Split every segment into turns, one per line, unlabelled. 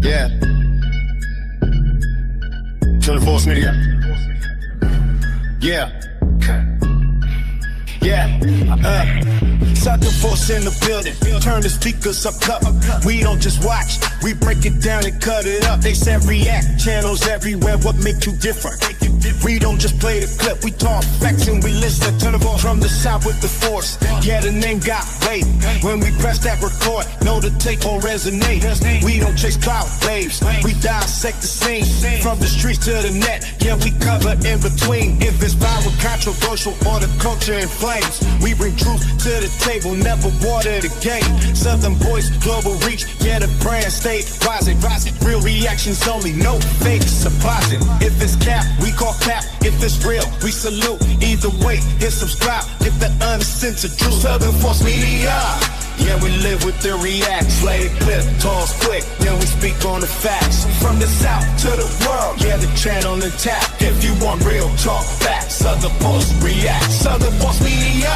Yeah. To the force media. Yeah. Southern Force in the building. Turn the speakers up. We don't just watch, we break it down and cut it up. They said react, channels everywhere. What make you different? We don't just play the clip, we talk facts and we listen to the voice from the south with the force. Yeah, the name got weight. When we press that record, know the tape will resonate. We don't chase cloud waves, we dissect the scene. From the streets to the net, yeah, we cover in between. If it's viral, controversial, or the culture in flames, we bring truth to the table, never water the game. Southern voice, global reach, yeah, the brand stay rising. Real reactions only, no fake supposing. If it's cap, we call cap. If it's real, we salute. Either way, hit subscribe. Get the uncensored truth. Southern Force Media. Yeah, we live with the reacts. Lay it clip, toss quick. Then we speak on the facts. From the south to the world. Yeah, the channel and tap. If you want real talk facts, Southern Force React. Southern Force Media.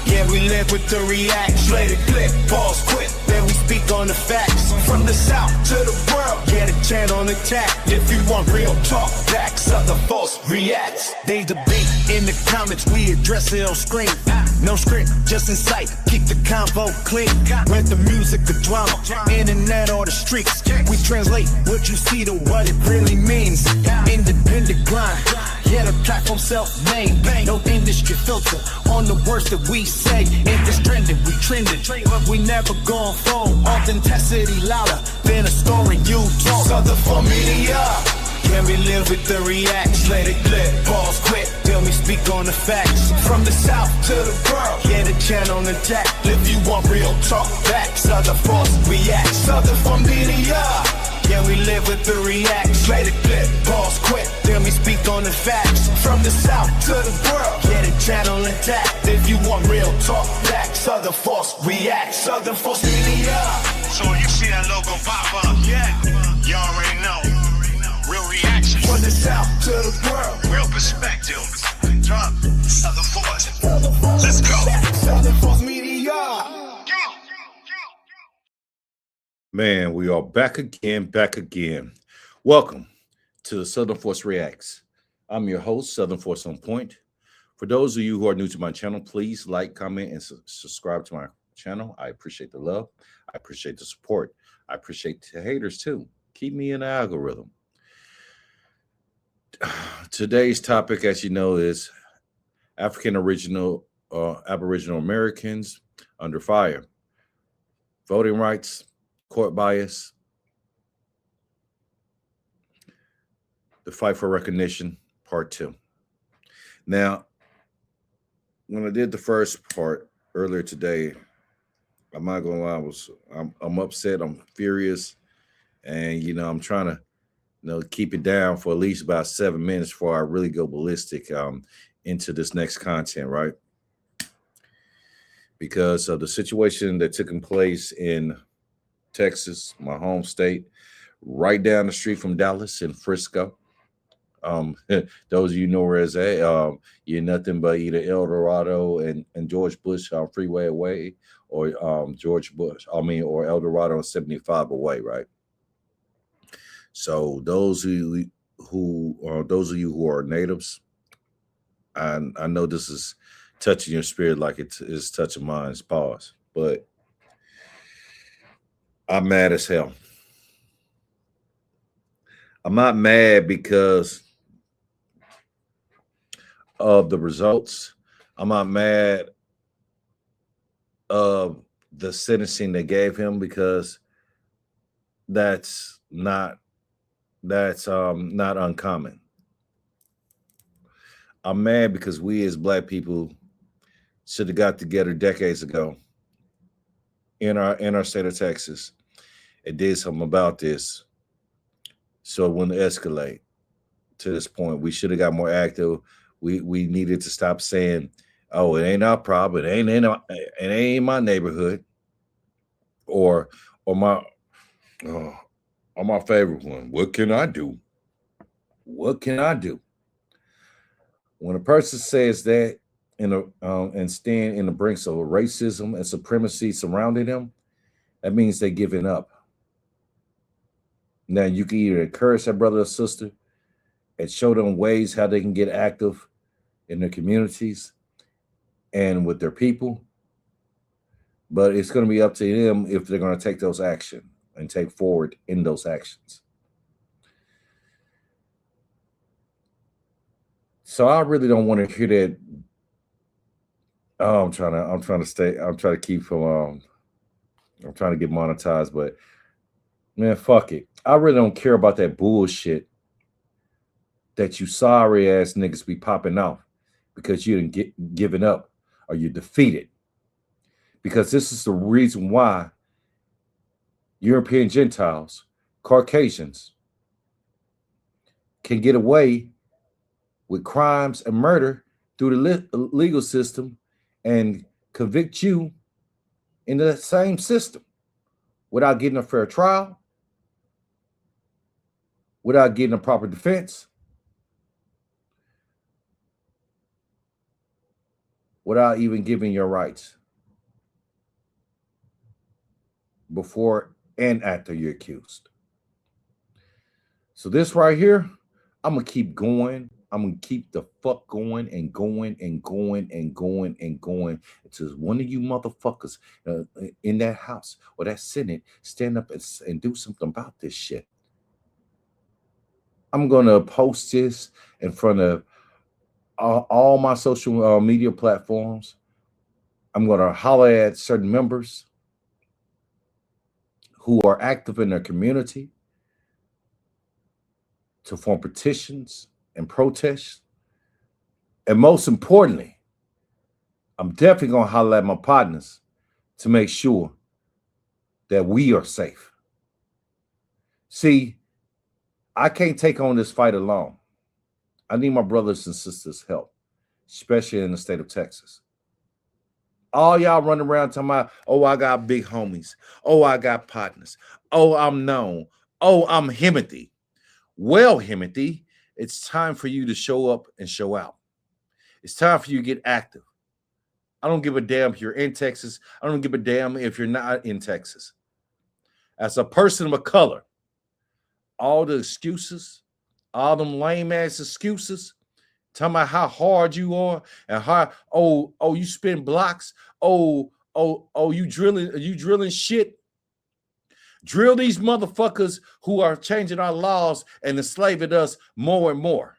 Yeah, we live with the reacts. Lay the clip, pause quick. Then we speak on the facts. From the south to the world. Yeah, the channel on the tap. If you want real talk facts, Southern Force Reacts. They debate in the comments. We address it on screen. No script, just in sight. Keep the convo clean. Rent the music, the drama, internet or the streets. We translate what you see to what it really means. Independent grind. Yeah, the platform self-made. No industry filter on the words that we say. If it's trending, we trending. But we never gon' fall. Authenticity louder than a story you talk. Southern Force Media. Yeah, we live with the reacts. Let it clip, pause quick. Then we speak on the facts. From the south to the world. Yeah, the channel on the tap. If you want real talk facts, Southern Force Reacts. Southern Force Media. Yeah, we live with the reacts. Let it clip, pause quick. Then we speak on the facts. From the south to the world. Yeah, the channel intact. If you want real talk facts, Southern Force Reacts. Southern Force Media.
So when you see that logo pop up, yeah, you already know. Real reactions.
From the south to the world.
Real perspective. Southern Force. Let's go.
Southern Force Media.
Man, we are back again. Welcome to the Southern Force Reacts. I'm your host, Southern Force On Point. For those of you who are new to my channel, please like, comment, and subscribe to my channel. I appreciate the love. I appreciate the support. I appreciate the haters too. Keep me in the algorithm. Today's topic, as you know, is African Aboriginal Americans under fire. Voting rights, court bias, the fight for recognition, part 2. Now, when I did the first part earlier today, I'm not gonna lie, I'm upset, I'm furious, and I'm trying to keep it down for at least about 7 minutes before I really go ballistic into this next content, right? Because of the situation that took place in Texas, my home state, right down the street from Dallas in Frisco. Those of you know where it's at, you're nothing but either El Dorado and George Bush freeway away, or or El Dorado and 75 away, right? So those of you who are natives, I know this is touching your spirit like it is touching mine's. Pause. But I'm mad as hell. I'm not mad because of the results. I'm not mad of the sentencing they gave him, because that's not uncommon. I'm mad because we as Black people should have got together decades ago in our state of Texas and did something about this, so it wouldn't escalate to this point. We should have got more active. We needed to stop saying, "Oh, it ain't our problem. It ain't my neighborhood," or my favorite one. What can I do? What can I do? When a person says that and stand in the brinks of racism and supremacy surrounding them, that means they're giving up. Now you can either encourage that brother or sister and show them ways how they can get active in their communities and with their people. But it's going to be up to them if they're going to take those actions and take forward in those actions. So I really don't want to hear that. Oh, I'm trying to keep from I'm trying to get monetized, but man, fuck it. I really don't care about that bullshit that you sorry ass niggas be popping off because you didn't given up or you're defeated. Because this is the reason why European Gentiles, Caucasians, can get away with crimes and murder through the legal system and convict you in the same system without getting a fair trial, without getting a proper defense, without even giving your rights before and after you're accused. So this right here, I'm going to keep going. I'm going to keep the fuck going and going and going and going and going until one of you motherfuckers in that house or that Senate stand up and do something about this shit. I'm going to post this in front of all my social media platforms. I'm going to holler at certain members who are active in their community to form petitions and protests. And most importantly, I'm definitely going to holler at my partners to make sure that we are safe. See, I can't take on this fight alone. I need my brothers and sisters' help, especially in the state of Texas. All y'all running around talking about, oh, I got big homies. Oh, I got partners. Oh, I'm known. Oh, I'm Himothy. Well, Himothy, it's time for you to show up and show out. It's time for you to get active. I don't give a damn if you're in Texas. I don't give a damn if you're not in Texas. As a person of color, all the excuses, all them lame ass excuses, talking about how hard you are and how you spin blocks. You drilling shit. Drill these motherfuckers who are changing our laws and enslaving us more and more.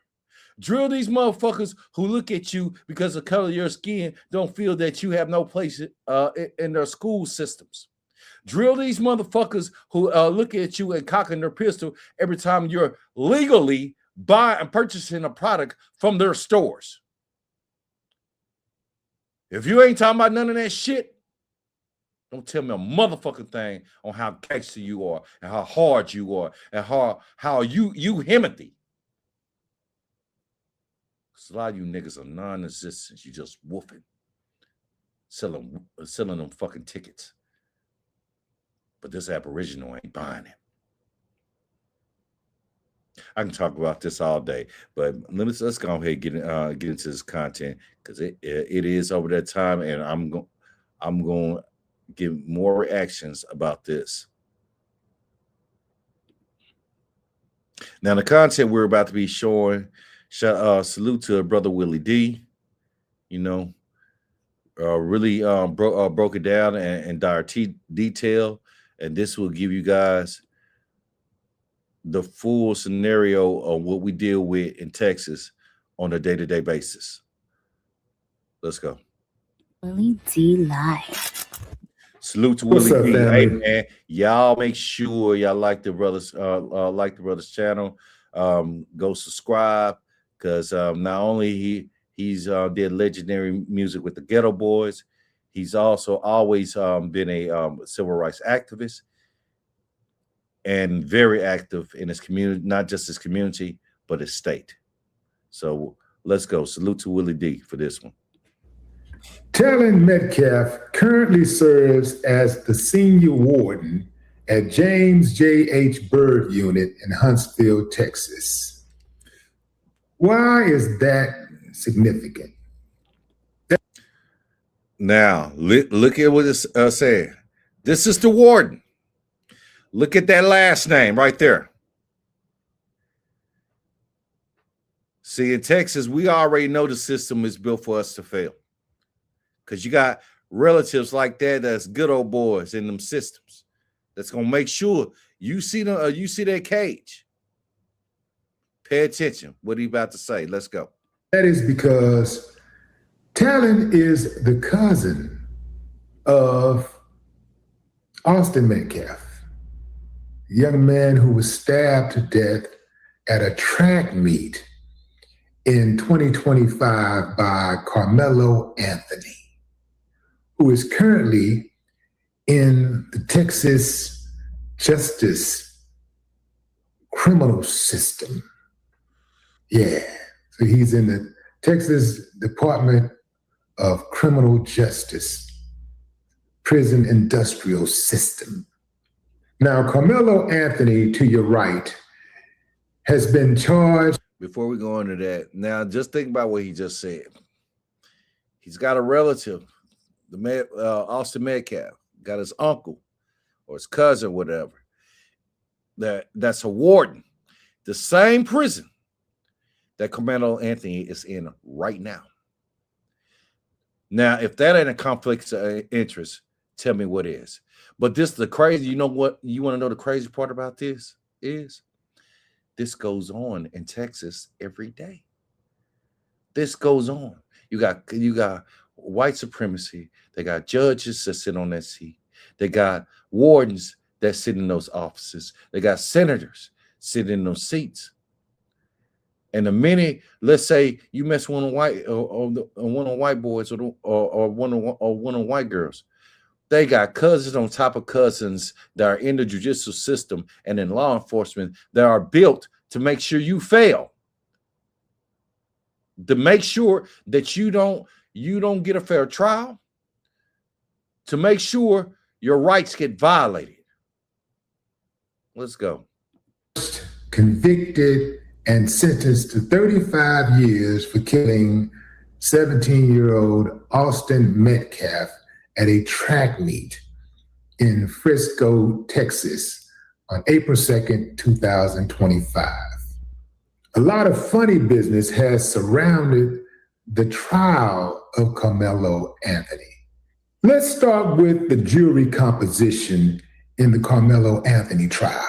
Drill these motherfuckers who look at you because of the color of your skin, don't feel that you have no place in their school systems. Drill these motherfuckers who look at you and cocking their pistol every time you're legally buying and purchasing a product from their stores. If you ain't talking about none of that shit, don't tell me a motherfucking thing on how gangster you are and how hard you are and how you Himothy. Because a lot of you niggas are non-existent. You just woofing, selling them fucking tickets. But this Aboriginal ain't buying it. I can talk about this all day, but let's go ahead and get into this content because it is over that time, and I'm going to give more reactions about this. Now, the content we're about to be showing, salute to Brother Willie D. You know, really broke it down in dire detail, and this will give you guys the full scenario of what we deal with in Texas on a day-to-day basis. Let's go.
Willie D live.
Salute to Willie D. Hey man, y'all make sure y'all like the brothers channel. Go subscribe because not only he's did legendary music with the Ghetto Boys, he's also always been a civil rights activist and very active in his community, not just his community, but his state. So let's go. Salute to Willie D for this one.
Talon Metcalf currently serves as the senior warden at James J.H. Byrd Unit in Huntsville, Texas. Why is that significant?
Now, look at what it's saying. This is the warden. Look at that last name right there. See, in Texas, we already know the system is built for us to fail. Because you got relatives like that that's good old boys in them systems that's gonna make sure you see that cage. Pay attention. What are you about to say? Let's go.
That is because Talon is the cousin of Austin Metcalf, a young man who was stabbed to death at a track meet in 2025 by Carmelo Anthony, who is currently in the Texas justice criminal system. Yeah, so he's in the Texas Department of Criminal Justice, prison industrial system. Now, Carmelo Anthony, to your right, has been charged.
Before we go into that, now just think about what he just said. He's got a relative, Austin Metcalf, got his uncle or his cousin, whatever, that's a warden, the same prison that Carmelo Anthony is in right now. Now, if that ain't a conflict of interest, tell me what is. But this the crazy, you know what? You want to know the crazy part about this is? This goes on in Texas every day. This goes on. You got white supremacy. They got judges that sit on that seat. They got wardens that sit in those offices. They got senators sitting in those seats. And the minute, let's say, you mess one of white or one of white boys or one of white girls, they got cousins on top of cousins that are in the judicial system and in law enforcement that are built to make sure you fail, to make sure that you don't get a fair trial, to make sure your rights get violated. Let's go.
Convicted and sentenced to 35 years for killing 17-year-old Austin Metcalf at a track meet in Frisco, Texas on April 2nd, 2025. A lot of funny business has surrounded the trial of Carmelo Anthony. Let's start with the jury composition in the Carmelo Anthony trial.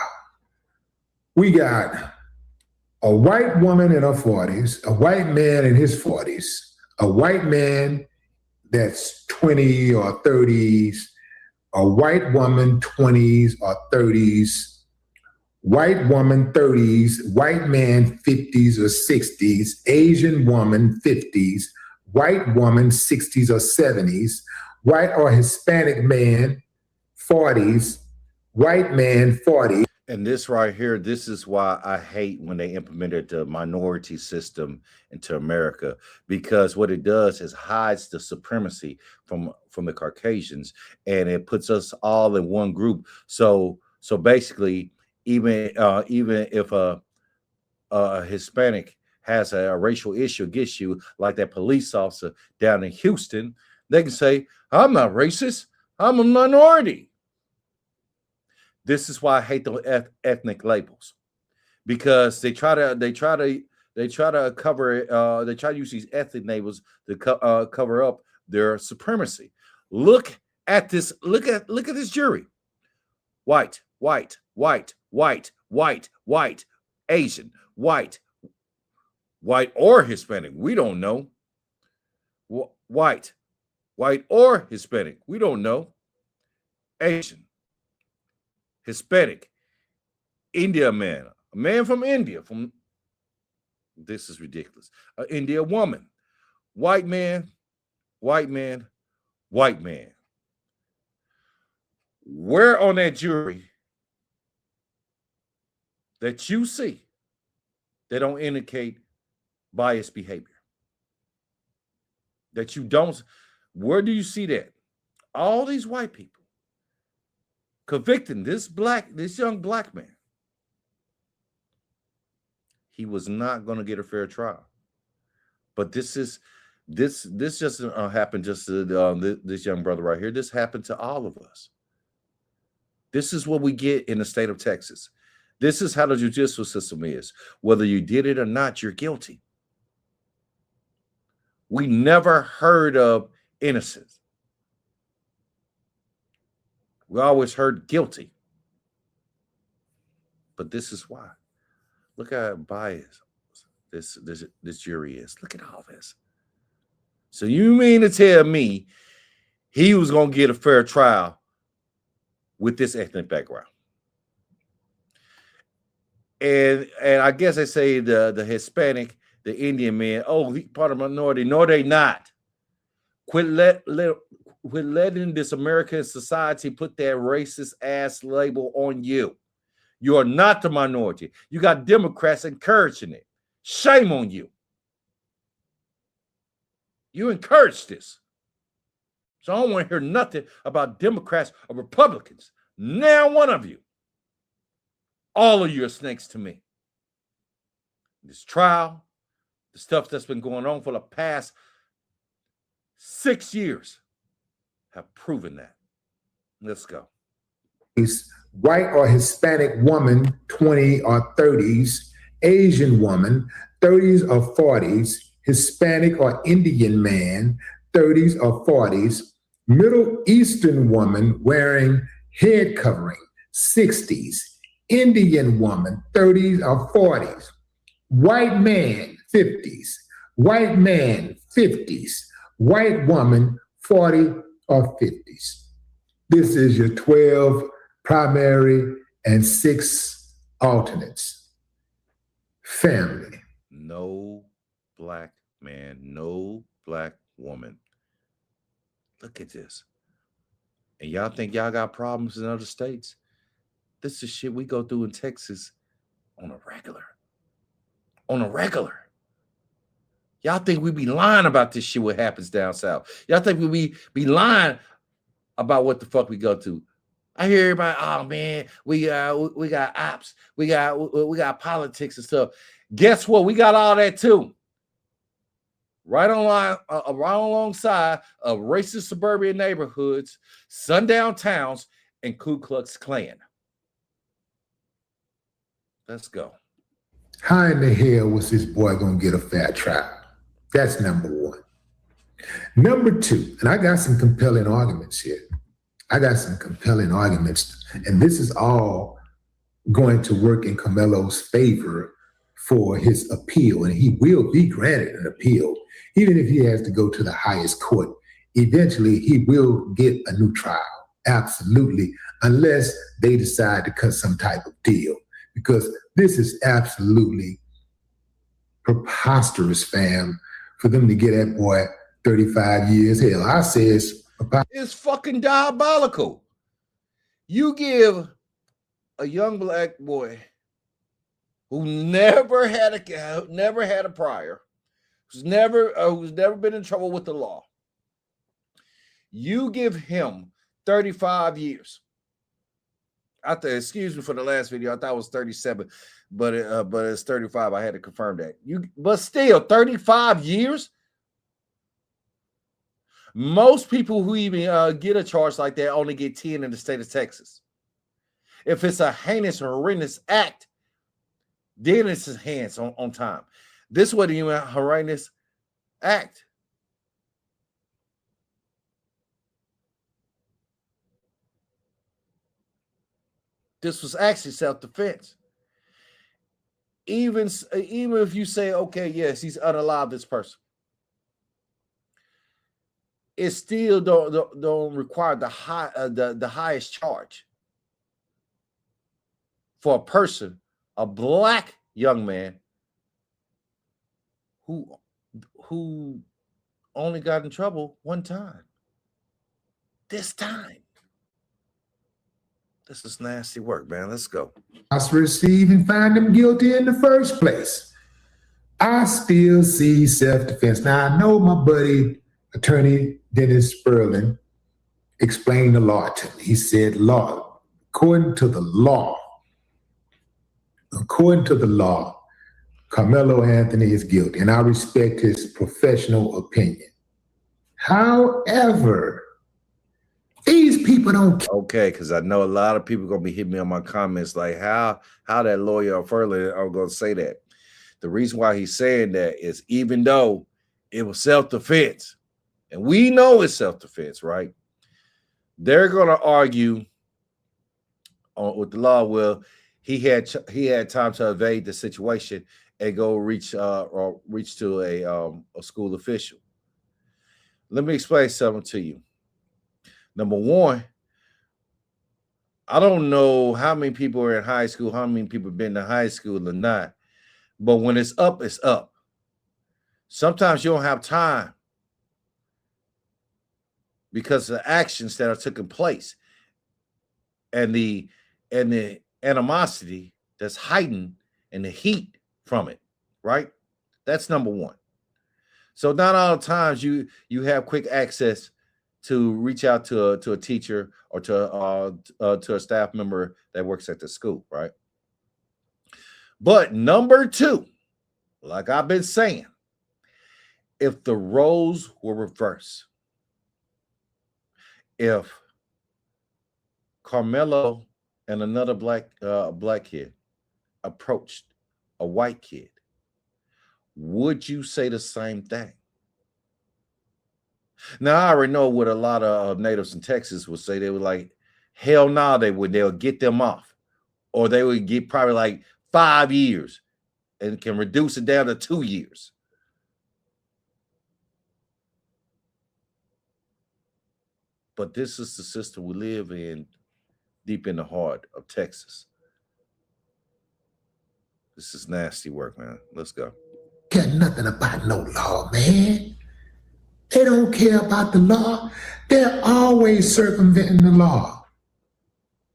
We got a white woman in her 40s, a white man in his 40s, a white man that's 20 or 30s, a white woman 20s or 30s, white woman 30s, white man 50s or 60s, Asian woman 50s, white woman 60s or 70s, white or Hispanic man 40s, white man 40.
And this right here, this is why I hate when they implemented the minority system into America, because what it does is hides the supremacy from the Caucasians, and it puts us all in one group. So basically, even if a Hispanic has a racial issue against you, like that police officer down in Houston, they can say, "I'm not racist. I'm a minority." This is why I hate the ethnic labels, because they try to cover it. They try to use these ethnic labels to cover up their supremacy. Look at this. Look at this jury. White, white, white, white, white, white, Asian, white, white or Hispanic. We don't know. White, white or Hispanic. We don't know. Asian, Hispanic, India man, a man from India, this is ridiculous. An India woman, white man, white man, white man. Where on that jury that you see they don't indicate biased behavior? That you don't, where do you see that? All these white people convicting this young black man. He was not going to get a fair trial. But this just happened just to this young brother right here. This happened to all of us. This is what we get in the state of Texas. This is how the judicial system is. Whether you did it or not, you're guilty. We never heard of innocence. We always heard guilty. But this is why. Look how biased this jury is. Look at all this. So you mean to tell me he was going to get a fair trial with this ethnic background? And I guess they say the Hispanic, the Indian man, oh, he part of minority. No, they not. Quit letting this American society put that racist ass label on you. You are not the minority. You got Democrats encouraging it. Shame on you. You encourage this. So I don't want to hear nothing about Democrats or Republicans. Now one of you. All of you are snakes to me. This trial, the stuff that's been going on for the past 6 years have proven that. Let's go.
White or Hispanic woman, 20 or 30s, Asian woman, 30s or 40s, Hispanic or Indian man, 30s or 40s, Middle Eastern woman wearing head covering, 60s, Indian woman, 30s or 40s, white man, 50s, white man, 50s, white woman, 40 or 50s. This is your 12 primary and 6 alternates. Family.
No black man, no black woman. Look at this. And y'all think y'all got problems in other states? This is shit we go through in Texas on a regular. On a regular. Y'all think we be lying about this shit what happens down south. Y'all think we be lying about what the fuck we go through. I hear everybody, oh man, we got ops, we got politics and stuff. Guess what? We got all that too. Right alongside of racist suburban neighborhoods, sundown towns, and Ku Klux Klan. Let's go.
How in the hell was this boy gonna get a fair trial? That's number one. Number two, and I got some compelling arguments here. And this is all going to work in Carmelo's favor for his appeal, and he will be granted an appeal, even if he has to go to the highest court. Eventually, he will get a new trial, absolutely, unless they decide to cut some type of deal, because this is absolutely preposterous, fam, for them to get that boy 35 years. Hell, I say
it's fucking diabolical. You give a young black boy who never had a prior, who's never been in trouble with the law. You give him 35 years. Excuse me for the last video. I thought it was 37, but it's 35. I had to confirm that. But still, 35 years. Most people who even get a charge like that only get 10 in the state of Texas. If it's a heinous or horrendous act, then it's his hands on time. This wasn't even a horrendous act. This was actually self-defense. Even if you say, okay, yes, he's unalive this person, it still don't require the highest charge for a person, a black young man who only got in trouble one time. This time. This is nasty work, man. Let's go.
I receive and find them guilty in the first place. I still see self-defense. Now, I know my buddy, Attorney Dennis Sperling, explained the law to me. He said, according to the law, Carmelo Anthony is guilty, and I respect his professional opinion. However, these people don't care.
Okay, because I know a lot of people are going to be hitting me on my comments like, how that lawyer Furlan are going to say that. The reason why he's saying that is even though it was self-defense. And we know it's self-defense, right? They're going to argue with the law. Well, he had time to evade the situation and go reach to a school official. Let me explain something to you. Number one, I don't know how many people are in high school, how many people have been to high school or not, but when it's up, it's up. Sometimes you don't have time because of the actions that are taking place and the animosity that's heightened and the heat from it, right? That's number one. So not all the times you have quick access to reach out to a teacher or to a staff member that works at the school, right? But number two, like I've been saying, if the roles were reversed, if Carmelo and another black kid approached a white kid, would you say the same thing? Now, I already know what a lot of natives in Texas would say. They were like, hell no, they'll get them off. Or they would get probably like 5 years and can reduce it down to 2 years. But this is the system we live in, deep in the heart of Texas. This is nasty work, man. Let's go.
Care nothing about no law, man. They don't care about the law. They're always circumventing the law.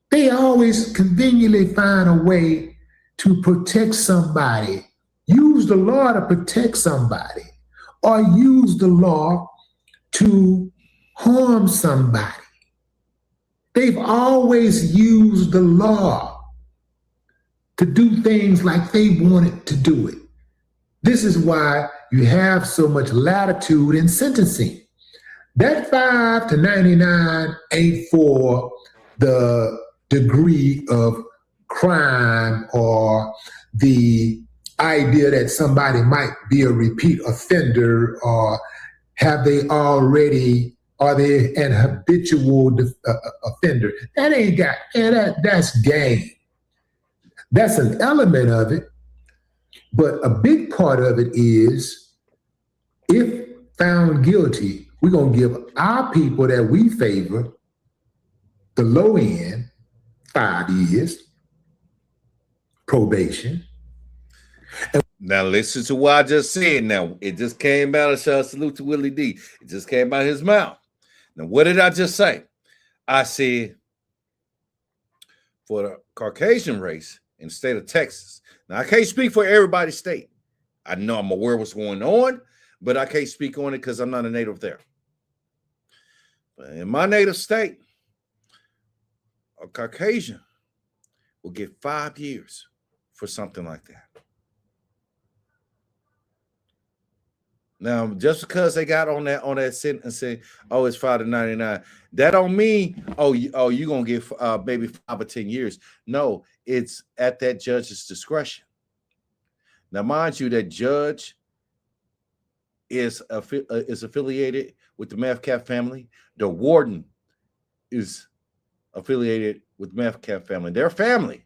They always conveniently find a way to protect somebody. Use the law to protect somebody, or use the law to harm somebody. They've always used the law to do things like they wanted to do it. This is why you have so much latitude in sentencing. That 5 to 99 ain't for the degree of crime or the idea that somebody might be a repeat offender, or are they an habitual offender? That ain't got, that's game. That's an element of it. But a big part of it is, if found guilty, we're going to give our people that we favor, the low end, 5 years, probation.
Now listen to what I just said. Now, it just came out of salute to Willie D. It just came out of his mouth. Now, what did I just say? I said, for the Caucasian race in the state of Texas. Now, I can't speak for everybody's state. I know I'm aware of what's going on, but I can't speak on it because I'm not a native there. But in my native state, a Caucasian will get 5 years for something like that. Now, just because they got on that sentence and say, oh, it's 5 to 99, that don't mean, you're going to get maybe 5 or 10 years. No, it's at that judge's discretion. Now, mind you, that judge is affiliated with the Metcalf family. The warden is affiliated with Metcalf family. They're family.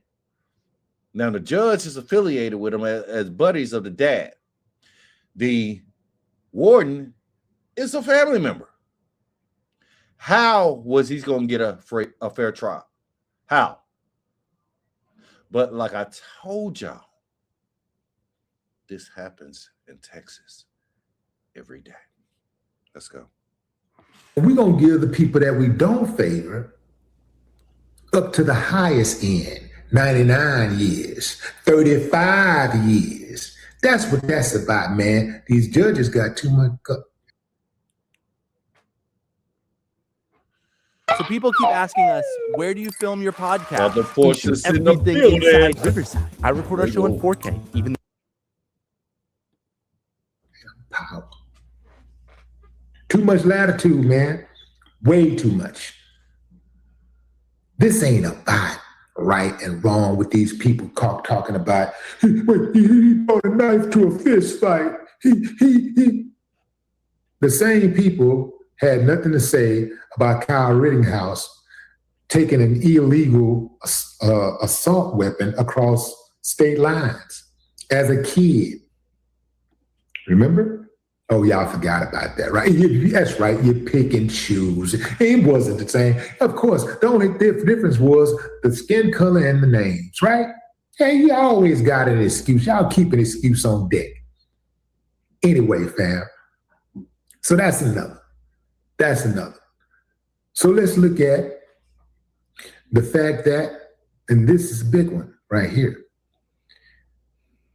Now, the judge is affiliated with them as buddies of the dad. The warden is a family member. How was he going to get a fair trial? How? But like I told y'all, this happens in Texas every day. Let's go.
We're going to give the people that we don't favor up to the highest end, 99 years, 35 years. That's what that's about, man. These judges got too much.
So people keep asking us, where do you film your podcast?
Other forces in the
Everything
building.
inside Riverside. I record our show in 4K, even
Power. Too much latitude, man. Way too much. This ain't about right and wrong with these people talking about, he brought a knife to a fist fight. He The same people had nothing to say about Kyle Rittenhouse taking an illegal assault weapon across state lines as a kid. Remember? Oh, y'all forgot about that, right? That's right. You pick and choose. It wasn't the same. Of course, the only difference was the skin color and the names, right? Hey, you always got an excuse. Y'all keep an excuse on deck. Anyway, fam. So that's another. So let's look at the fact that, and this is a big one right here.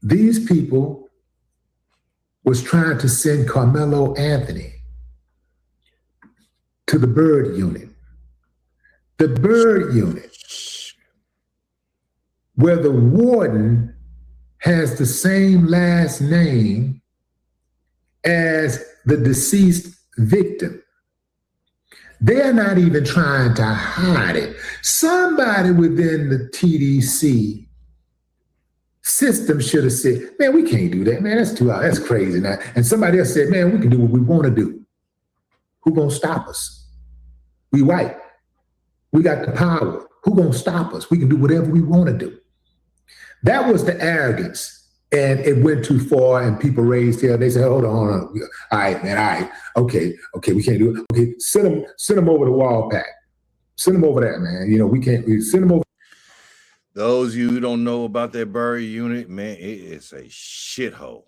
These people was trying to send Carmelo Anthony to the Bird Unit. The Bird Unit, where the warden has the same last name as the deceased victim. They're not even trying to hide it. Somebody within the TDC system should have said, man, we can't do that, man. That's too out. That's crazy now. And somebody else said, man, we can do what we want to do. Who gonna stop us? We white. We got the power. Who gonna stop us? We can do whatever we want to do. That was the arrogance. And it went too far and people raised hell. They said, hold on. All right, man, all right. Okay, we can't do it. Okay, send them over the wall pack. Send them over there, man. You know, we send them over.
Those of you who don't know about that Bird Unit, man, it is a shithole.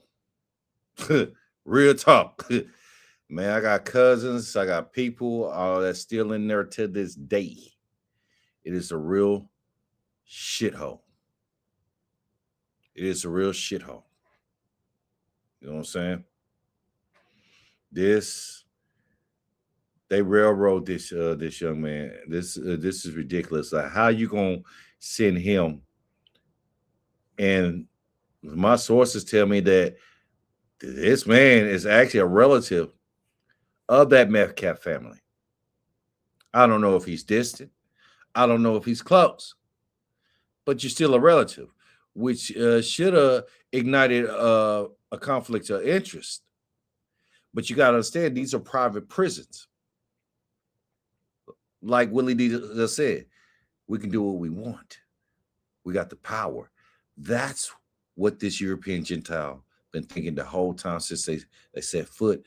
Real talk. Man, I got cousins, I got people that's still in there to this day. It is a real shithole. It is a real shithole. You know what I'm saying? They railroad this young man. This is ridiculous. Like, how you gonna send him? And my sources tell me that this man is actually a relative of that Metcalf family. I don't know if he's distant. I don't know if he's close. But you're still a relative, which should have ignited a conflict of interest. But you got to understand, these are private prisons. Like Willie D just said, we can do what we want. We got the power. That's what this European Gentile been thinking the whole time since they set foot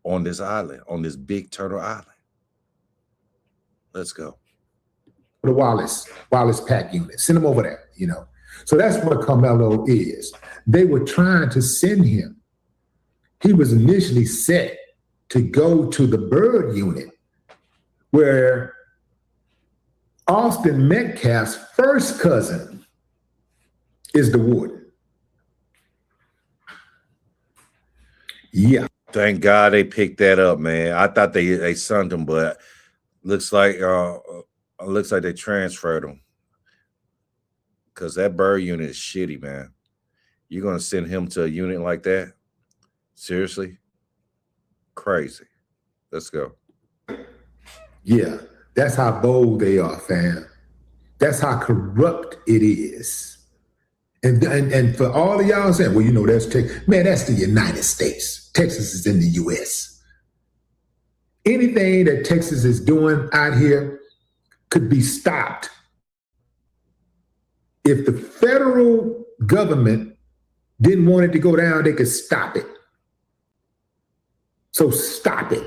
on this island, on this big turtle island. Let's go.
The Wallace Pack Unit. Send him over there, you know. So that's what Carmelo is. They were trying to send him. He was initially set to go to the Bird Unit, where Austin Metcalf's first cousin is the warden. Yeah.
Thank God they picked that up, man. I thought they sunned him, but looks like they transferred him. Because that Bird Unit is shitty, man. You're gonna send him to a unit like that? Seriously? Crazy. Let's go.
Yeah, that's how bold they are, fam. That's how corrupt it is. And for all of y'all saying, well, you know, that's Texas. Man, that's the United States. Texas is in the U.S. Anything that Texas is doing out here could be stopped if the federal government didn't want it to go down. They could stop it. So stop it.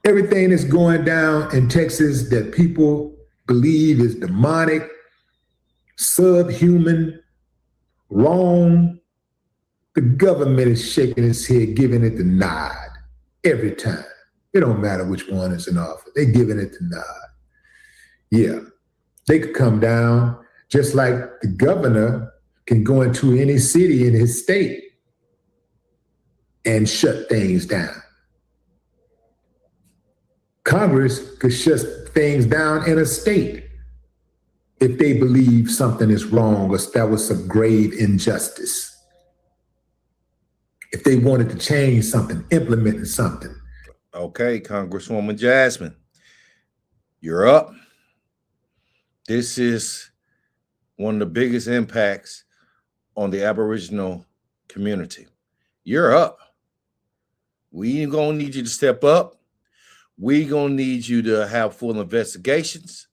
Everything that's going down in Texas that people believe is demonic, subhuman, wrong, the government is shaking its head, giving it the nod every time. It don't matter which one is in office. They're giving it the nod. Yeah, they could come down just like the governor can go into any city in his state and shut things down. Congress could shut things down in a state if they believe something is wrong or that was some grave injustice. If they wanted to change something, implement something.
Okay, Congresswoman Jasmine, you're up. This is one of the biggest impacts on the Aboriginal community. You're up. We ain't gonna need you to step up. We gonna need you to have full investigations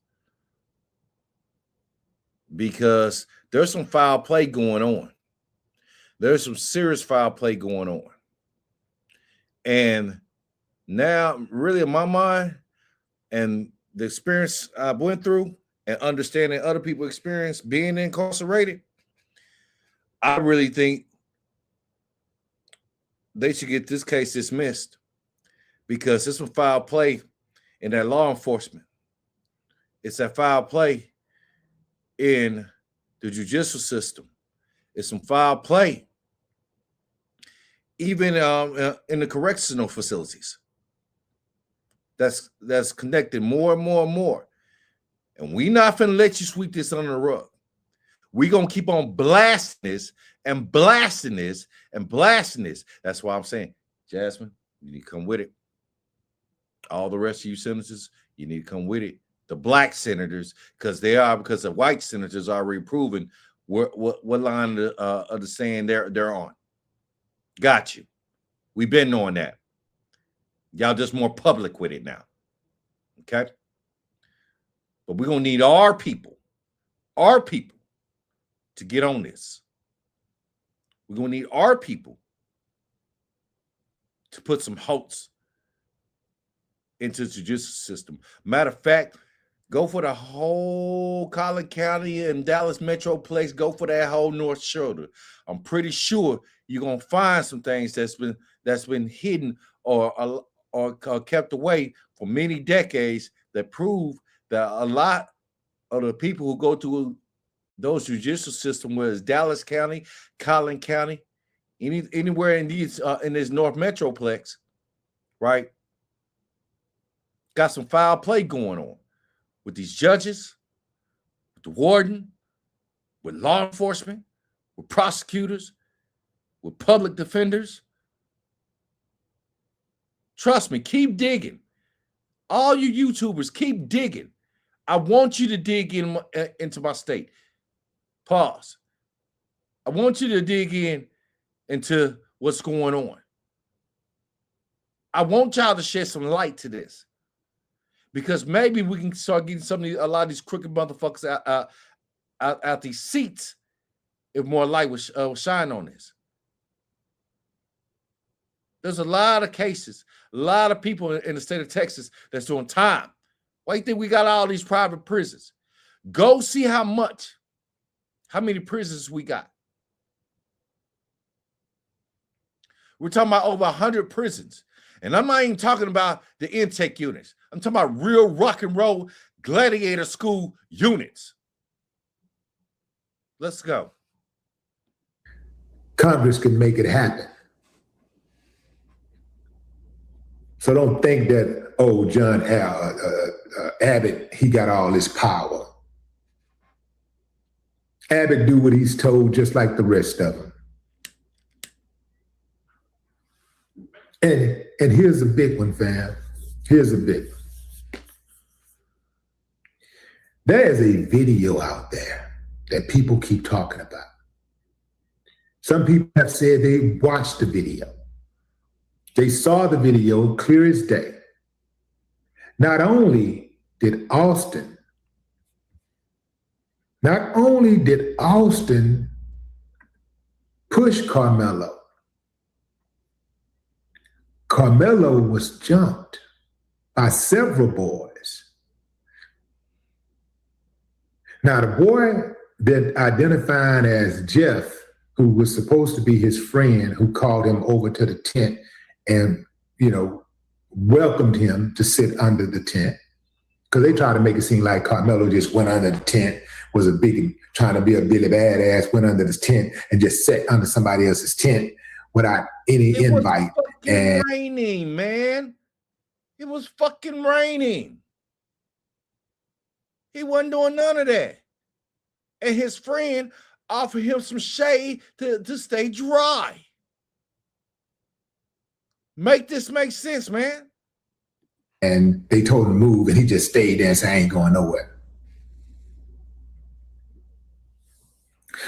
because there's some foul play going on. There's some serious foul play going on. And now, really, in my mind, and the experience I went through and understanding other people's experience being incarcerated, I really think they should get this case dismissed because it's some foul play in that law enforcement. It's that foul play in the judicial system. It's some foul play even in the correctional facilities. That's connected more and more and more. And we not finna let you sweep this under the rug. We gonna keep on blasting this and blasting this and blasting this. That's why I'm saying, Jasmine, you need to come with it. All the rest of you senators, you need to come with it. The black senators, because the white senators are already proven what line of the saying they're on. Got you. We've been knowing that. Y'all just more public with it now. Okay? But we're gonna need our people to get on this. We're gonna need our people to put some hopes into the judicial system. Matter of fact, go for the whole Collin County and Dallas Metroplex. Go for that whole North Shoulder. I'm pretty sure you're gonna find some things that's been hidden or kept away for many decades that prove that a lot of the people who go to those judicial system, whether it's Dallas County, Collin County, anywhere in these in this North Metroplex, right? Got some foul play going on with these judges, with the warden, with law enforcement, with prosecutors, with public defenders. Trust me, keep digging. All you YouTubers, keep digging. I want you to dig into my state. Pause. I want you to dig into what's going on. I want y'all to shed some light to this, because maybe we can start getting a lot of these crooked motherfuckers out these seats if more light will shine on this. There's a lot of cases, a lot of people in the state of Texas that's doing time. Why do you think we got all these private prisons? Go see how many prisons we got. We're talking about over 100 prisons. And I'm not even talking about the intake units. I'm talking about real rock and roll gladiator school units. Let's go.
Congress can make it happen. So don't think that, John Abbott, he got all this power. Abbott do what he's told just like the rest of them. And here's a big one, fam. Here's a big one. There is a video out there that people keep talking about. Some people have said they watched the video. They saw the video clear as day. Not only did Austin push Carmelo, Carmelo was jumped by several boys. Now, the boy that identified as Jeff, who was supposed to be his friend, who called him over to the tent and, welcomed him to sit under the tent, because they tried to make it seem like Carmelo just went under the tent, was trying to be a Billy Badass, went under the tent and just sat under somebody else's tent without any invite.
It was raining, man. It was fucking raining. He wasn't doing none of that. And his friend offered him some shade to stay dry. Make this make sense, man.
And they told him to move, and he just stayed there and said, I ain't going nowhere.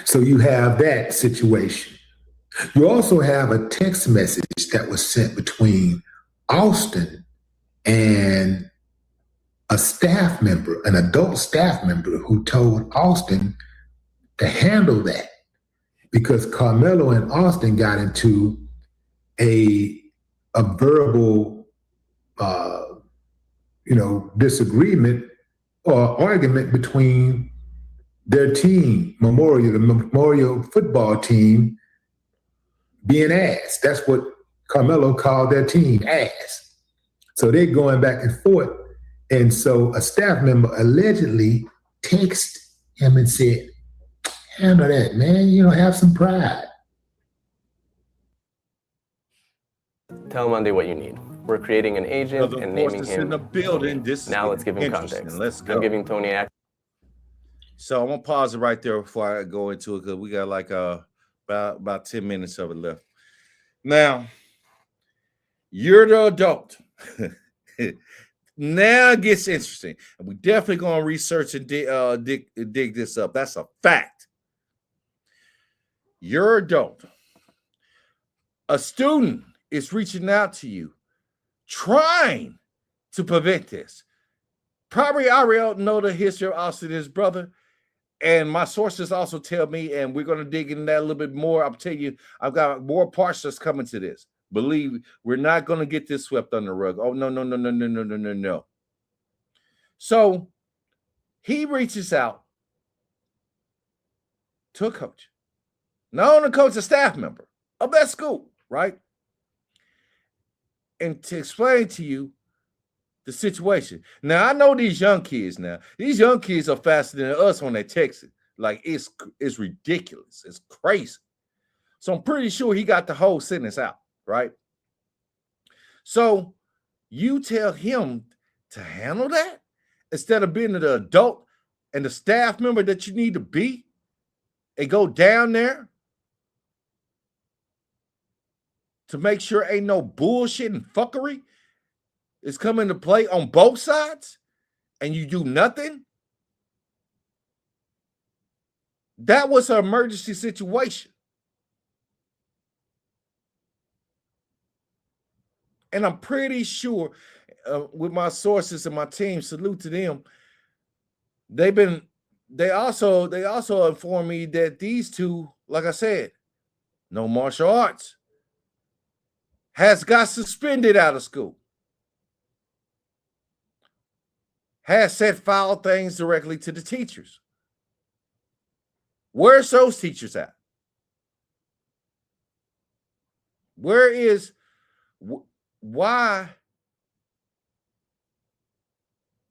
So you have that situation. You also have a text message that was sent between Austin and a staff member, an adult staff member, who told Austin to handle that because Carmelo and Austin got into a verbal, disagreement or argument between their team, the Memorial football team, being ass. That's what Carmelo called their team, ass. So they're going back and forth. And so a staff member allegedly texted him and said, handle that, man. Have some pride.
Tell Monday what you need. We're creating an agent and naming him.
In the building.
Now let's give him context.
Let's go.
I'm giving Tony access.
So I'm gonna pause it right there before I go into it because we got like about 10 minutes of it left. Now, you're the adult. Now it gets interesting. And we definitely gonna research and dig this up. That's a fact. You're adult. A student is reaching out to you, trying to prevent this. Probably I already know the history of Austin and his brother. And my sources also tell me, and we're going to dig into that a little bit more. I'll tell you, I've got more parts that's coming to this. Believe we're not going to get this swept under the rug. Oh, no. So he reaches out to a coach. Not only a coach, a staff member of that school, right? And to explain to you the situation. Now, I know these young kids now. These young kids are faster than us when they text it. Like, it's ridiculous. It's crazy. So I'm pretty sure he got the whole sentence out, right? So you tell him to handle that instead of being the adult and the staff member that you need to be and go down there to make sure ain't no bullshit and fuckery is coming to play on both sides, and you do nothing. That was an emergency situation. And I'm pretty sure with my sources and my team, salute to them. They also informed me that these two, like I said, no martial arts, has got suspended out of school. Has said foul things directly to the teachers. Where's those teachers at? Why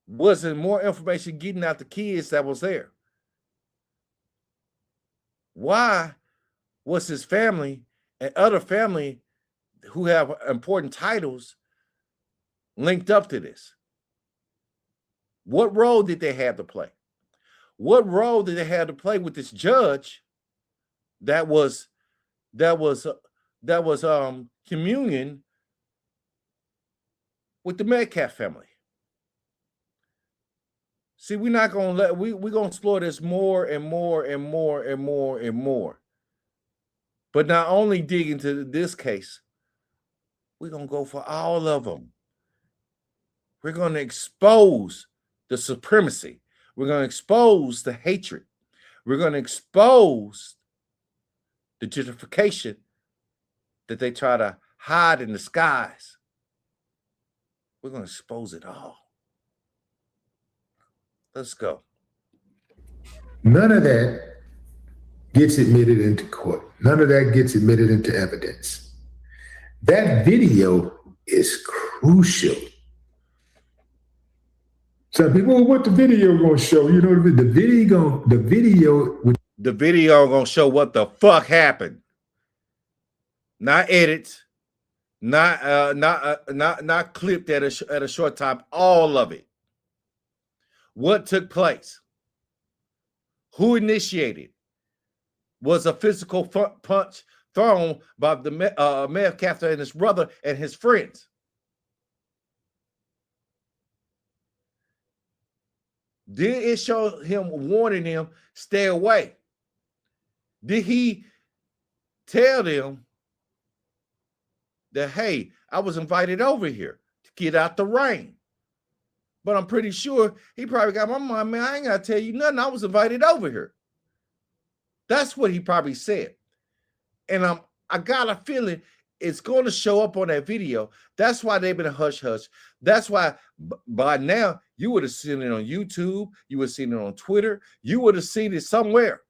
wasn't more information getting out the kids that was there? Why was his family and other family who have important titles linked up to this? What role did they have to play? What role did they have to play with this judge that was communion with the Metcalf family? See, we're not gonna we're gonna explore this more and more and more and more and more. But not only dig into this case, we're gonna go for all of them. We're gonna expose the supremacy. We're going to expose the hatred. We're going to expose the gentrification that they try to hide in the skies. We're going to expose it all. Let's go.
None of that gets admitted into court. None of that gets admitted into evidence. That video is crucial. Some people, what the video gonna show? The
video gonna show what the fuck happened. Not edits, not clipped at a short time. All of it. What took place? Who initiated? Was a physical punch thrown by the Metcalf and his brother and his friends? Did it show him warning him, stay away? Did he tell them that, hey, I was invited over here to get out the rain. But I'm pretty sure he probably got my mind, man, I ain't got to tell you nothing. I was invited over here. That's what he probably said. And I got a feeling it's going to show up on that video. That's why they've been a hush-hush. That's why by now you would have seen it on YouTube. You would have seen it on Twitter. You would have seen it somewhere.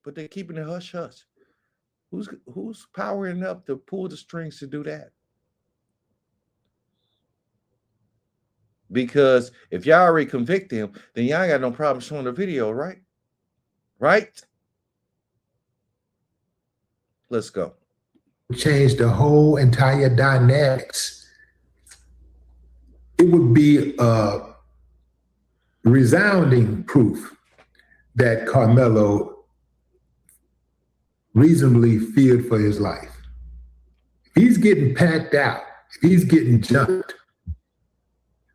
But they're keeping it hush-hush. Who's powering up to pull the strings to do that? Because if y'all already convict him, then y'all ain't got no problem showing the video, right? Right? Let's go.
Change the whole entire dynamics. It would be resounding proof that Carmelo reasonably feared for his life. If he's getting packed out, if he's getting jumped,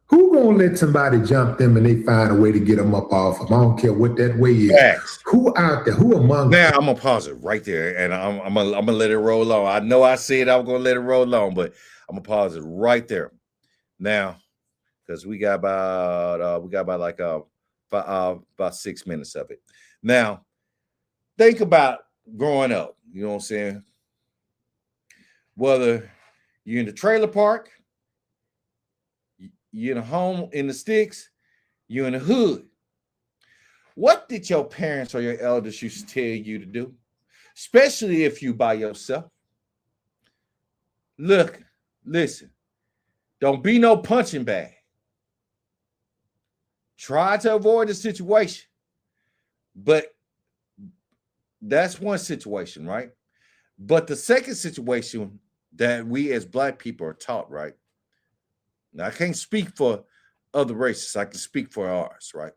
who gonna let somebody jump them and they find a way to get them up off them? I don't care what that way is.
Facts.
Who out there? Who among
now? I'm gonna pause it right there, and I'm gonna let it roll on. I know I said I was gonna let it roll on, but I'm gonna pause it right there now because we got about about 6 minutes of it. Now, think about growing up. You know what I'm saying? Whether you're in the trailer park, you're in a home in the sticks, you're in the hood. What did your parents or your elders used to tell you to do? Especially if you by yourself. Look, listen, don't be no punching bag. Try to avoid the situation. But that's one situation, right? But the second situation that we as Black people are taught, right? Now, I can't speak for other races. I can speak for ours, right?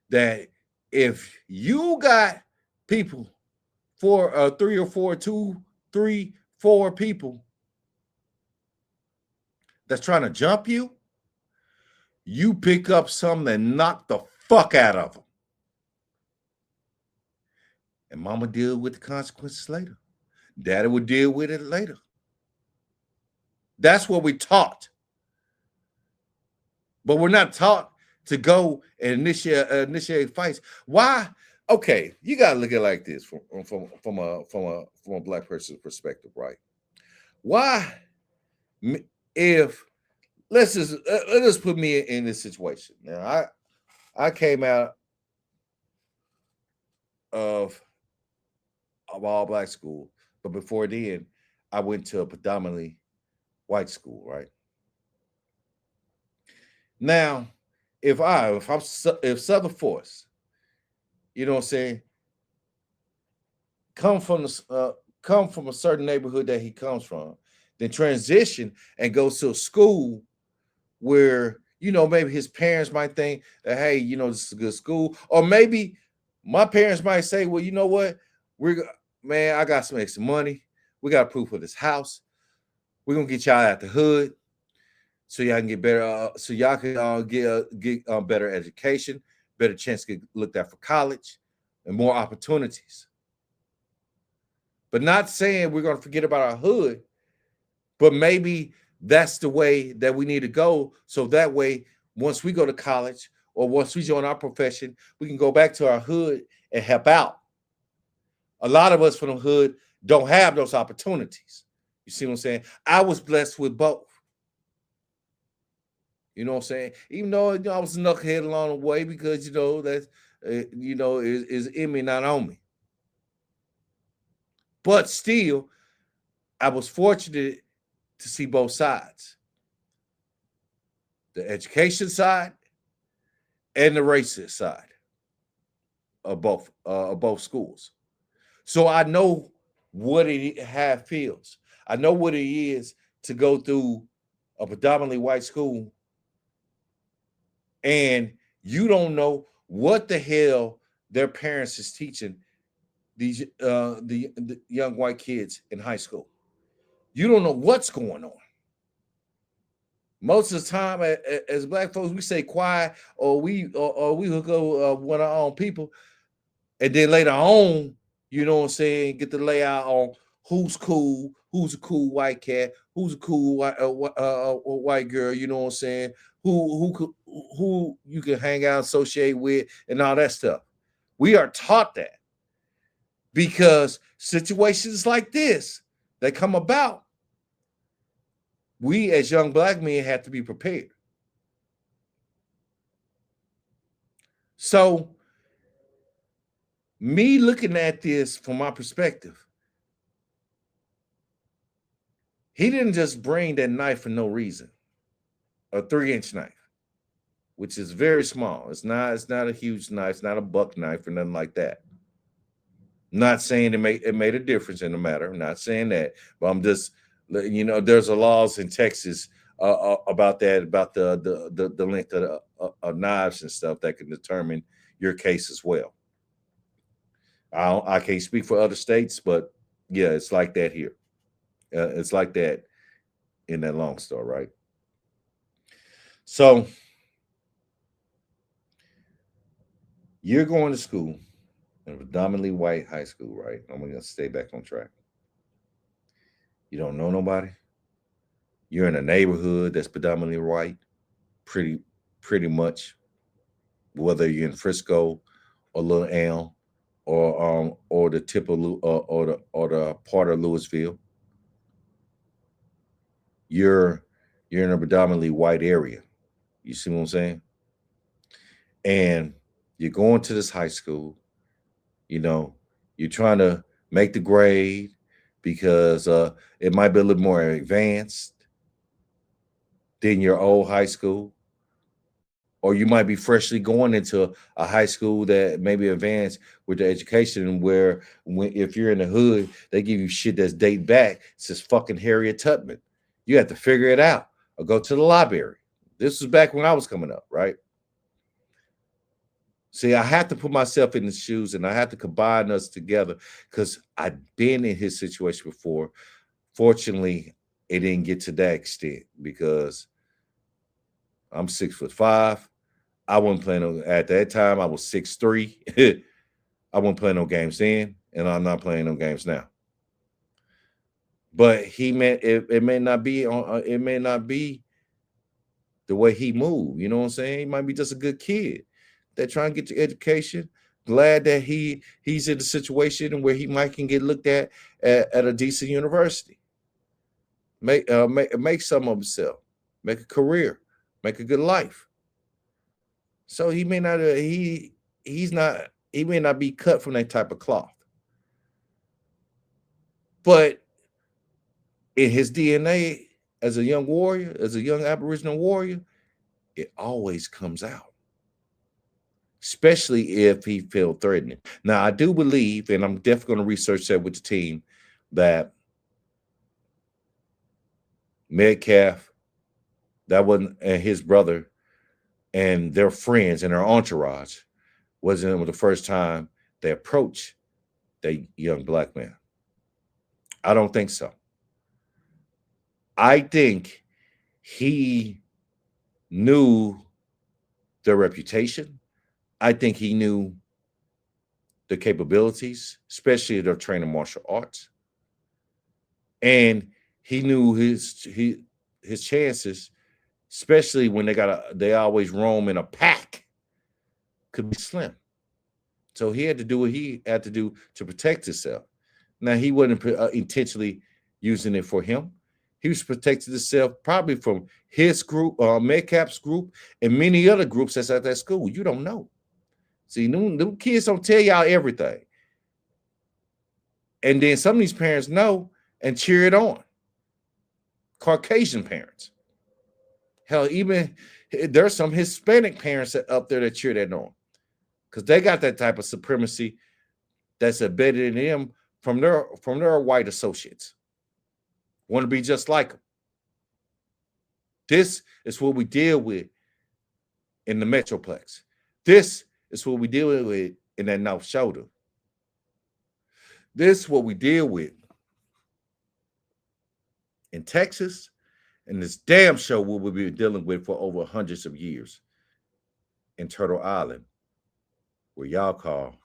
That if you got people, 3 or 4, 2, 3, 4 people that's trying to jump you, you pick up something and knock the fuck out of them. And mama deal with the consequences later. Daddy would deal with it later. That's what we taught. But we're not taught to go and initiate fights. Why? Okay, you gotta look at it like this from a Black person's perspective, right? Why? If let's just put me in this situation. Now, I came out of all Black school, but before then, I went to a predominantly white school, right? Now, if Southern Force, you know what I'm saying, come from a certain neighborhood that he comes from, then transition and go to a school where, you know, maybe his parents might think that, hey, you know, this is a good school, or maybe my parents might say, well, you know what, I got some extra money, we got proof of this house, we're gonna get y'all out the hood. So y'all can get better. So y'all can get better education, better chance to get looked at for college, and more opportunities. But not saying we're going to forget about our hood, but maybe that's the way that we need to go. So that way, once we go to college or once we join our profession, we can go back to our hood and help out. A lot of us from the hood don't have those opportunities. You see what I'm saying? I was blessed with both. You know what I'm saying? Even though, you know, I was a knucklehead along the way because, you know, that's, you know, is in me, not on me. But still, I was fortunate to see both sides. The education side and the racist side of both schools. So I know what it feels. I know what it is to go through a predominantly white school and you don't know what the hell their parents is teaching these the young white kids in high school. You don't know what's going on. Most of the time, as Black folks, we say quiet, or we hook up with our own people. And then later on, you know what I'm saying, get the layout on who's cool, who's a cool white cat, who's a cool white girl, you know what I'm saying, who you can hang out, associate with, and all that stuff. We are taught that because situations like this that come about, we as young black men have to be prepared. So, me looking at this from my perspective, he didn't just bring that knife for no reason, a 3-inch knife, which is very small. It's not a huge knife. It's not a buck knife or nothing like that. I'm not saying it made a difference in the matter. I'm not saying that, but I'm just, you know, there's a laws in Texas about that, about the length of knives and stuff that can determine your case as well. I can't speak for other states, but yeah, it's like that here. It's like that in that Long Star, right? So you're going to school in a predominantly white high school, right? I'm going to stay back on track. You don't know nobody. You're in a neighborhood that's predominantly white, pretty much, whether you're in Frisco or Little Elm or the tip of or the part of Louisville. You're in a predominantly white area. You see what I'm saying? And you're going to this high school, you know, you're trying to make the grade because it might be a little more advanced than your old high school. Or you might be freshly going into a high school that maybe advanced with the education where if you're in the hood, they give you shit that's dating back. It says fucking Harriet Tubman. You have to figure it out or go to the library. This was back when I was coming up, right? See, I have to put myself in his shoes and I have to combine us together because I've been in his situation before. Fortunately, it didn't get to that extent because I'm 6'5". I wasn't playing at that time. I was 6'3". I wasn't playing no games then, and I'm not playing no games now. But it may not be the way he moved. You know what I'm saying? He might be just a good kid that trying to get your education. Glad that he's in a situation where he might can get looked at a decent university. Make something of himself, make a career, make a good life. So he may not he may not be cut from that type of cloth. But in his DNA as a young warrior, as a young Aboriginal warrior, it always comes out. Especially if he felt threatening. Now, I do believe, and I'm definitely going to research that with the team, that Metcalf, that wasn't, and his brother and their friends and their entourage wasn't the first time they approached that young black man. I don't think so. I think he knew their reputation. I think he knew the capabilities, especially their training martial arts. And he knew his chances, especially when they always roam in a pack, could be slim. So he had to do what he had to do to protect himself. Now, he wasn't intentionally using it for him. He was protecting himself probably from his group, Metcalf's group, and many other groups that's at that school. You don't know. See, new kids don't tell y'all everything. And then some of these parents know and cheer it on. Caucasian parents. Hell, even there's some Hispanic parents up there that cheer that on. Because they got that type of supremacy that's embedded in them from their white associates. Want to be just like them. This is what we deal with in the Metroplex. This is what we deal with in that North Shoulder. This is what we deal with in Texas, and this damn show what we've been dealing with for over hundreds of years in Turtle Island, where y'all call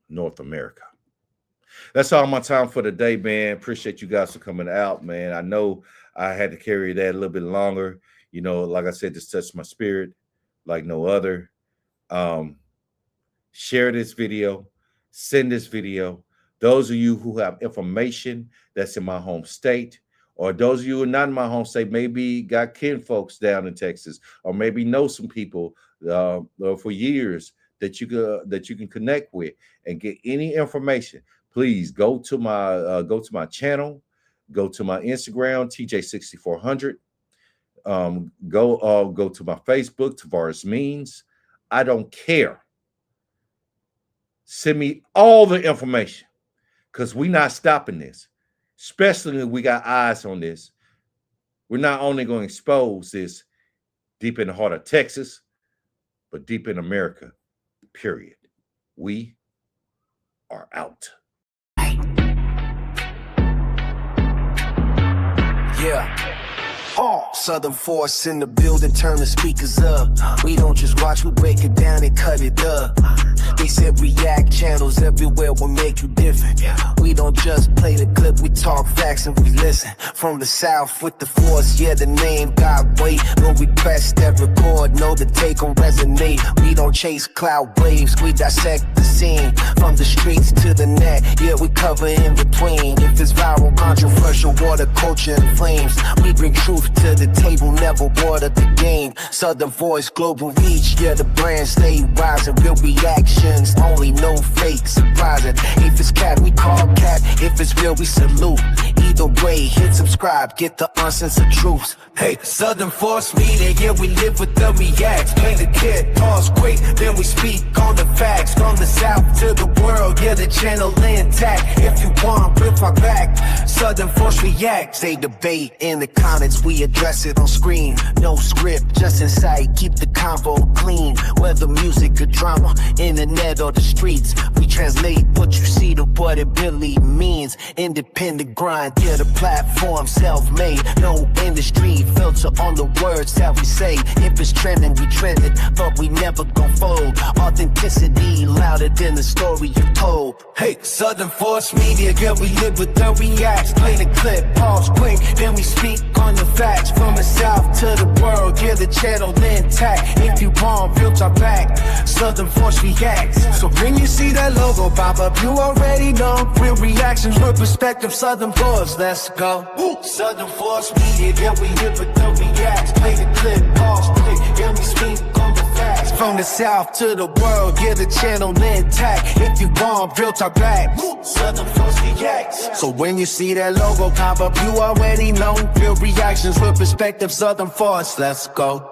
North America. That's all my time for today, man. Appreciate you guys for coming out, man. I know I had to carry that a little bit longer. You know, like I said, this touched my spirit like no other. Share this video. Send this video. Those of you who have information that's in my home state, or those of you who are not in my home state, maybe got kin folks down in Texas, or maybe know some people for years that you can connect with and get any information. Please go to my channel, go to my Instagram, TJ6400. Go to my Facebook, Tavares Means. I don't care. Send me all the information, because we're not stopping this, especially when we got eyes on this. We're not only going to expose this deep in the heart of Texas, but deep in America, period. We are out.
Yeah. Southern Force in the building, turn the speakers up. We don't just watch, we break it down and cut it up. They said react channels everywhere will make you different. We don't just play the clip, we talk facts and we listen. From the South with the force, yeah, the name got weight. When we press that record, know the take gon' resonate. We don't chase cloud waves, we dissect the scene. From the streets to the net, yeah, we cover in between. If it's viral, controversial, water, culture, and flames, we bring truth to the table, never water the game. Southern Voice, global reach, yeah, the brand stay rising. Real reactions, only no fake, surprising. If it's cat, we call cat. If it's real, we salute. Either way, hit subscribe, get the uncensored truths. Hey, Southern Force Media, yeah, we live with the reacts. Play the kid, pause quick, then we speak on the facts. From the South to the world, yeah, the channel intact. If you want, rip our back. Southern Force reacts, they debate in the comments, we address it on screen. No script, just inside, keep the convo clean. Whether music or drama, internet or the streets, we translate what you see to what it really means. Independent grind, yeah, the platform self-made. No industry filter on the words that we say. If it's trending, we trend it, but we never gon' fold. Authenticity louder than the story you told. Hey, Southern Force Media, yeah, we live with the reacts. Play the clip, pause quick, then we speak on the facts. From the South to the world, yeah, the channel intact. If you want, build our back. Southern Force reacts. So when you see that logo pop up, you already know. Real reactions, real perspective, Southern Force, let's go. Southern Force Media, yeah, we live with the reacts. Play the clip, pause quick, yeah, we speak on the facts. From the South to the world, yeah, the channel intact. If you want, build our back. Southern Force reacts. So when you see that logo pop up, you already know. Real reactions, real perspective, Southern Force, let's go.